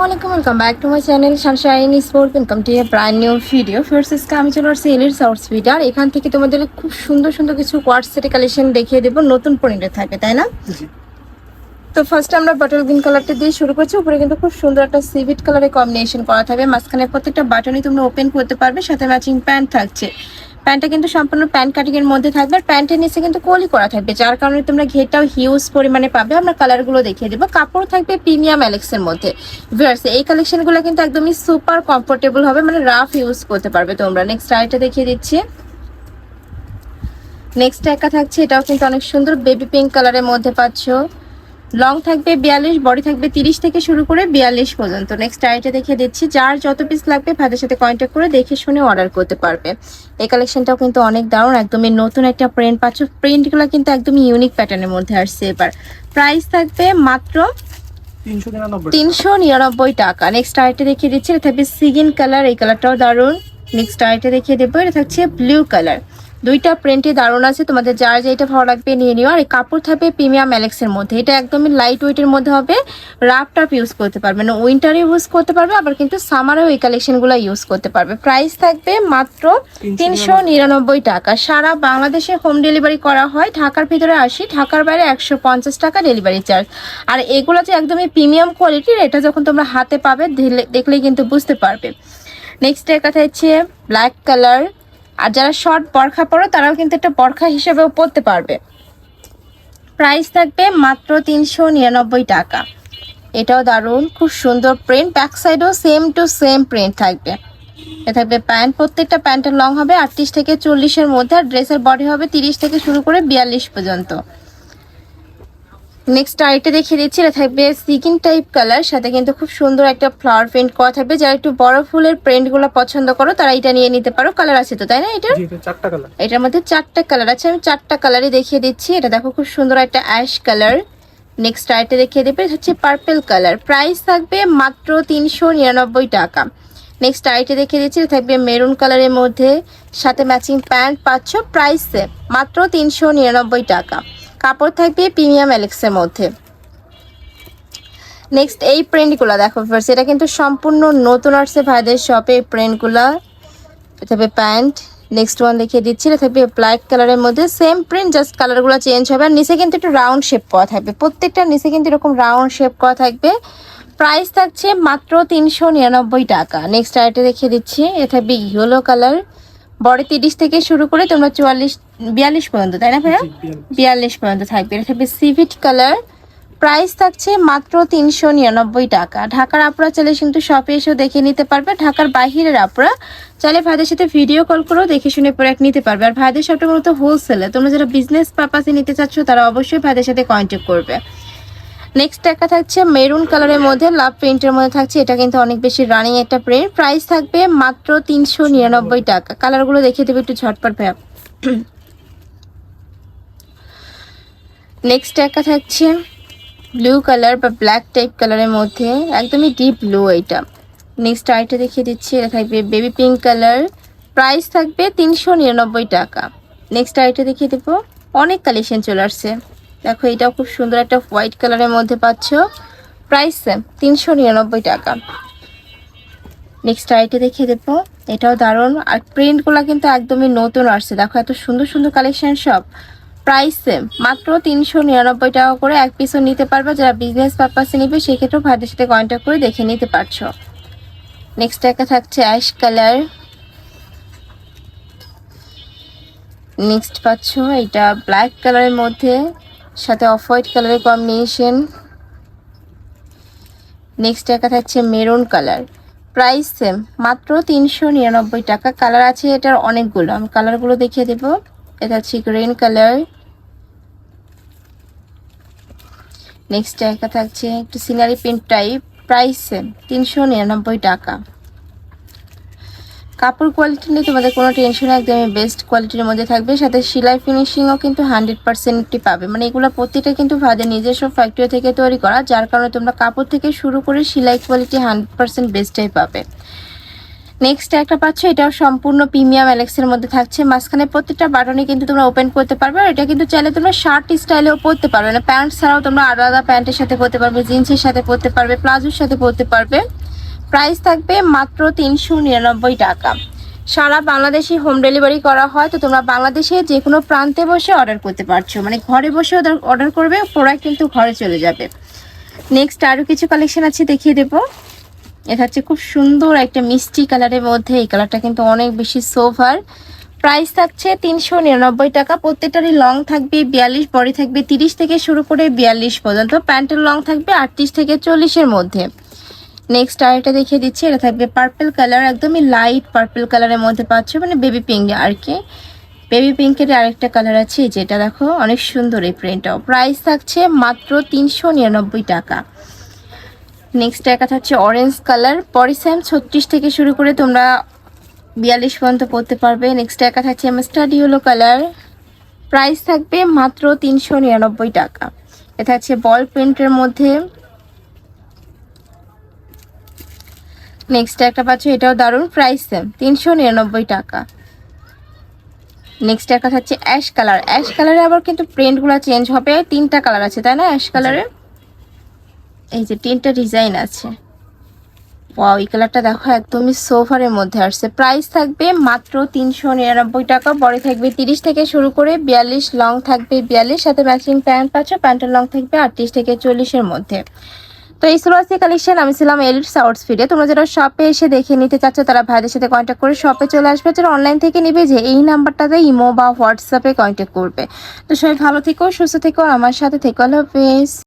Assalamualaikum, welcome back to my channel Sunshine Sport. Welcome to a brand new video. First is আমি চলে আসছি এলির shorts video. আর এখান থেকে তোমাদের খুব সুন্দর সুন্দর কিছু কোয়ার্ট সেট কালেকশন দেখিয়ে দেব, নতুন প্রিন্টে থাকবে, তাই না? তো ফার্স্ট আমরা বটল গ্রিন কালারটা দিয়ে শুরু করছি। উপরে কিন্তু খুব সুন্দর একটা সিভিট কালারে কম্বিনেশন করা থাকবে, মাঝখানে প্রত্যেকটা বাটনই তোমরা ওপেন করতে পারবে, সাথে ম্যাচিং প্যান্ট থাকছে। প্যান্টটা কিন্তু সম্পূর্ণ প্যান্ট কাটিং এর মধ্যে থাকবে, আর প্যান্টের নিচে কিন্তু কলি করা থাকবে, যার কারণে তোমরা ঘেরটাও হিউজ পরিমাণে পাবে। আমরা কালারগুলো দেখিয়ে দেবো। কাপড় থাকবে প্রিমিয়াম অ্যালেক্সের মধ্যে। ভিউয়ার্স, এই কালেকশনগুলো কিন্তু একদমই সুপার কমফোর্টেবল হবে, মানে রাফ ইউজ করতে পারবে তোমরা। নেক্সট আইটা দেখিয়ে দিচ্ছি। নেক্সট একটা থাকছে, এটাও কিন্তু অনেক সুন্দর বেবি পিঙ্ক কালারের মধ্যে পাচ্ছ। লং থাকবে 42, বডি থাকবে 30 থেকে শুরু করে 42 পর্যন্ত। নেক্সট আইটা দেখিয়ে দিচ্ছি। যার যত পিস লাগবে ভাইদের সাথে কন্ট্যাক্ট করে দেখে শুনে অর্ডার করতে পারবে। এই কালেকশনটাও কিন্তু অনেক দারুণ, একদমই নতুন একটা প্রিন্ট পাচ্ছ। প্রিন্টগুলো কিন্তু একদমই ইউনিক প্যাটার্নের মধ্যে আসছে। এবার প্রাইস থাকবে মাত্র 399 টাকা। নেক্সট আইটা দেখিয়ে দিচ্ছি, এটা থাকবে সিগিন কালার, এই কালারটাও দারুণ। নেক্সট আইটা দেখিয়ে দেবো, এটা থাকছে ব্লু কালার। দুইটা প্রিন্টে দারুণ আছে, তোমাদের যার যেটা ভালো লাগবে নিয়ে নিও। আর এই কাপড় থাকবে প্রিমিয়াম অ্যালেক্সের মধ্যে, এটা একদমই লাইট ওয়েটের মধ্যে হবে। রাফ টাপ ইউজ করতে পারবে, না উইন্টারে ইউজ করতে পারবে, আবার কিন্তু সামারেও এই কালেকশনগুলো ইউজ করতে পারবে। প্রাইস থাকবে মাত্র 399 টাকা। সারা বাংলাদেশে হোম ডেলিভারি করা হয়। ঢাকার ভিতরে 80, ঢাকার বাইরে 150 টাকা ডেলিভারি চার্জ। আর এগুলো যে একদমই প্রিমিয়াম কোয়ালিটির, এটা যখন তোমরা হাতে পাবে দেখলেই কিন্তু বুঝতে পারবে। নেক্সট এর কথা হচ্ছে ব্ল্যাক কালার। আর যারা শর্ট বরখা পরো তারাও কিন্তু একটা বরখা হিসেবেও পরতে পারবে। প্রাইস থাকবে মাত্র 399 টাকা। এটাও দারুণ, খুব সুন্দর প্রিন্ট। ব্যাক সাইডও সেম টু সেম প্রিন্ট থাকবে। এ থাকবে প্যান্ট, প্রত্যেকটা প্যান্টের লং হবে 38 থেকে 40-এর মধ্যে, আর ড্রেসের বডি হবে 30 থেকে শুরু করে 42 পর্যন্ত। নেক্সট আইটা দেখিয়ে দিচ্ছি, এটা থাকবে সিকিন টাইপ কালার, সাথে কিন্তু খুব সুন্দর একটা ফ্লাওয়ার প্রিন্ট করা থাকবে। যারা একটু বড় ফুলের প্রিন্টগুলো পছন্দ করো তারা এটা নিয়ে নিতে পারো। কালার আছে তো, তাই না? এটার মধ্যে 4টা কালার আছে, আমি 4টা কালারই দেখিয়ে দিচ্ছি। এটা দেখো খুব সুন্দর একটা অ্যাশ কালার। নেক্সট আইটা দেখিয়ে দেবে, এটা হচ্ছে পার্পল কালার। প্রাইস থাকবে মাত্র 399 টাকা। নেক্সট আইটা দেখিয়ে দিচ্ছি, এটা থাকবে মেরুন কালারের মধ্যে, সাথে ম্যাচিং প্যান্ট পাচ্ছ। প্রাইস মাত্র 399 টাকা। কাপড় থাকবে প্রিমিয়াম অ্যালেক্সের মধ্যে। নেক্সট এই প্রিন্টগুলো দেখো ফার্স্ট, এটা কিন্তু সম্পূর্ণ নতুন আসছে ভাইদের শপে এই প্রিন্টগুলো। এটা থাকবে প্যান্ট। নেক্সট ওয়ান দেখিয়ে দিচ্ছি, এটা থাকবে ব্ল্যাক কালারের মধ্যে, সেম প্রিন্ট, জাস্ট কালারগুলো চেঞ্জ হবে। আর নিচে কিন্তু একটু রাউন্ড শেপ করা থাকবে, প্রত্যেকটা নিচে কিন্তু এরকম রাউন্ড শেপ করা থাকবে। প্রাইস থাকছে মাত্র 399 টাকা। নেক্সট আইটা দেখিয়ে দিচ্ছি, এটা থাকবে ইয়েলো কালার। বডি 30 থেকে শুরু করে তোমরা 42 পর্যন্ত, তাই না ভাইয়া? 42 পর্যন্ত থাকবে। এটা থাকবে সিভিট কালার। প্রাইস থাকছে মাত্র 399 টাকা। ঢাকার আপুরা চাইলে কিন্তু শপে এসেও দেখে নিতে পারবে। ঢাকার বাহিরের আপুরা চাইলে ভাইদের সাথে ভিডিও কল করেও দেখে শুনে প্রোডাক্ট নিতে পারবে। আর ভাইদের শপটা মূলত হোলসেলে, তোমরা যারা বিজনেস পারপাসে নিতে চাচ্ছ তারা অবশ্যই ভাইদের সাথে কন্ট্যাক্ট করবে। নেক্সট একটা থাকছে মেরুন কালারের মধ্যে, লাভ প্রিন্টের মধ্যে থাকছে। এটা কিন্তু অনেক বেশি রানিং একটা প্রিন্ট। প্রাইস থাকবে মাত্র 399 টাকা। কালারগুলো দেখিয়ে দেবে একটু ঝটপট ভাইয়া। নেক্সট একটা থাকছে ব্লু কালার বা ব্ল্যাক টাইপ কালারের মধ্যে, একদমই ডিপ ব্লু এইটা। নেক্সট আইটা দেখিয়ে দিচ্ছি, এটা থাকবে বেবি পিঙ্ক কালার। প্রাইস থাকবে 399 টাকা। নেক্সট আইটা দেখিয়ে দেবো, অনেক কালেকশন চলে আসছে। দেখো এটাও খুব সুন্দর একটা হোয়াইট কালারের মধ্যে পাচ্ছ। প্রাইস 399 টাকা। নেক্সট আইটা দেখিয়ে দেবো, এটাও দারুণ। আর প্রিন্টগুলো কিন্তু একদমই নতুন আসছে, দেখো এত সুন্দর সুন্দর কালেকশন সব। প্রাইস মাত্র 399 টাকা করে। এক পিসও নিতে পারবে, যারা বিজনেস পারপাসে নিবে সেক্ষেত্রেও ভাইদের সাথে কন্ট্যাক্ট করে দেখে নিতে পারছো। নেক্সট একটা থাকছে অ্যাশ কালার। নেক্সট পাচ্ছ এটা ব্ল্যাক কালারের মধ্যে, সাথে অফ হোয়াইট কালারের কম্বিনেশন। নেক্সট একটা থাকছে মেরুন কালার। প্রাইস মাত্র 399 টাকা। কালার আছে এটার অনেকগুলো, আমি কালারগুলো দেখিয়ে দেবো। এটা হচ্ছে গ্রিন কালার। নেক্সট একটা থাকছে একটু সিনারি প্রিন্ট টাইপ। প্রাইস 399 টাকা। কাপড় কোয়ালিটি নিয়ে তোমাদের কোনো টেনশন, একদমই বেস্ট কোয়ালিটির মধ্যে থাকবে। সাথে সেলাই ফিনিশিংও কিন্তু 100%ই পাবে, মানে এগুলো প্রতিটা কিন্তু ভাইদের নিজস্ব ফ্যাক্টরি থেকে তৈরি করা, যার কারণে তোমরা কাপড় থেকে শুরু করে সেলাই কোয়ালিটি 100% বেস্টটাই পাবে। নেক্সট একটা পাচ্ছ, এটাও সম্পূর্ণ প্রিমিয়াম এলেক্সের মধ্যে থাকছে। মাঝখানে প্রত্যেকটা বাটনে কিন্তু তোমরা ওপেন করতে পারবে। আর এটা কিন্তু চাইলে তোমরা শার্ট স্টাইলেও পরতে পারবে, না প্যান্ট ছাড়াও তোমরা আলাদা প্যান্টের সাথে পরতে পারবে, জিন্সের সাথে পরতে পারবে, প্লাজোর সাথে পরতে পারবে। প্রাইস থাকবে মাত্র 399 টাকা। সারা বাংলাদেশে হোম ডেলিভারি করা হয়, তো তোমরা বাংলাদেশে যে কোনো প্রান্তে বসে অর্ডার করতে পারছো, মানে ঘরে বসে অর্ডার করবে, প্রোডাক্ট কিন্তু ঘরে চলে যাবে। নেক্সট আরও কিছু কালেকশন আছে, দেখিয়ে দেবো। এটা হচ্ছে খুব সুন্দর একটা মিষ্টি কালারের মধ্যে, এই কালারটা কিন্তু অনেক বেশি সোভার। প্রাইস থাকছে 399 টাকা। প্রত্যেকটারই লং থাকবে 42, বডি থাকবে 30 থেকে শুরু করে 42 পর্যন্ত। প্যান্টের লং থাকবে 38 থেকে 40-এর মধ্যে। নেক্সট আরেকটা দেখিয়ে দিচ্ছি, এটা থাকবে পার্পল কালার, একদমই লাইট পার্পল কালারের মধ্যে পাচ্ছ, মানে বেবি পিঙ্ক আর কি। বেবি পিঙ্কের আরেকটা কালার আছে, যেটা দেখো অনেক সুন্দর এই প্রিন্টটাও। প্রাইস থাকছে মাত্র 399 টাকা। নেক্সট একটা হচ্ছে অরেঞ্জ কালার, বডি সাইজ 36 থেকে শুরু করে তোমরা 42 পর্যন্ত পরতে পারবে। নেক্সট একটা হচ্ছে মাস্টার্ড ইয়েলো কালার, প্রাইস থাকবে মাত্র 399 টাকা। এটা হচ্ছে বল প্রিন্টের মধ্যে। নেক্সট একটা পাচ্ছ, এটাও দারুণ, প্রাইস সেম 399 টাকা। নেক্সট একটা হচ্ছে অ্যাশ কালার। অ্যাশ কালারে আবার কিন্তু প্রিন্টগুলো চেঞ্জ হবে, 3টা কালার আছে তাই না অ্যাশ কালারে? এই যে 3টা ডিজাইন আছে। ওয়াও, এই কালারটা দেখো একদমই সোফারের মধ্যে আসছে। প্রাইস থাকবে মাত্র 399 টাকা। বডি থাকবে 30 থেকে শুরু করে 42, লং থাকবে 42, সাথে ম্যাচিং প্যান্ট পাচ্ছ, প্যান্টের লং থাকবে 38 থেকে 40-এর মধ্যে। তো এই সুরাসি কালেকশন আমি ছিলাম এলিটস আউটফিটে। তোমরা যারা শপে এসে দেখে নিতে চাচ্ছ তারা ভাইদের সাথে কন্ট্যাক্ট করে শপে চলে আসবে। যারা অনলাইন থেকে নিবে যে এই নাম্বারটাতে ইমো বা হোয়াটসঅ্যাপে কন্ট্যাক্ট করবে। তো সবাই ভালো থেকো, সুস্থ থেকো, আমার সাথে থেকো। আল্লাহ হাফেজ।